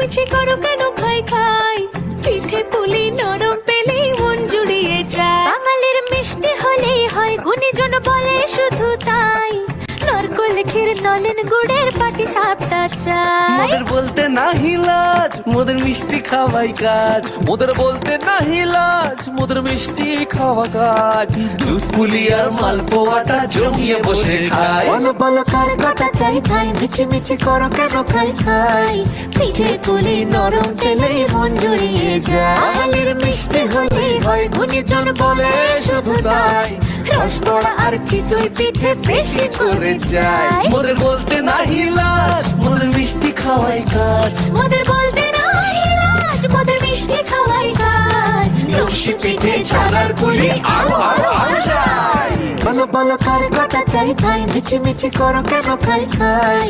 মিছি করো কেন খাই খাই, পিঠে পুলি নরম পেলেই মন জুড়িয়ে যায়। বাঙালির মিষ্টি হলেই হয়, গুণীজন বলে শুধু তাই। নারকোল ক্ষীর নলেন গুড়ের পাটি সাপটা চাই। মোদের বলতে নাহি লাজ, মোদের মিষ্টি খাওয়াই কাজ। মোদের বলতে নাহি লাজ, মোদের মিষ্টি খাওয়া কাজ। দুধ পুলি আর মালপোয়াটা জমিয়ে বসে খায়। বলো বলো কার কটা চাই খাই, মিছি মিছি করো কেন খাই খাই, পিঠে পুলি নরম পেলেই মন জুড়িয়ে যায়। বাঙালির মিষ্টি হলেই হয়, গুণীজন বলে শুধু তাই। রসবড়া আর চিতই পিঠে বেশি করে যায়। মোদের বলতে নাহি লাজ, মোদের মিষ্টি খাওয়াই কাজ। মোদের বলতে নাই লাজ, মোদের মিষ্টি খাওয়াই কাজ। লস্যি পিঠে ছানার পুলি আরো আরো আরো চাই। বলো বলো কার কটা চাই খাই, মিছি মিছি করো কেন খাই খাই,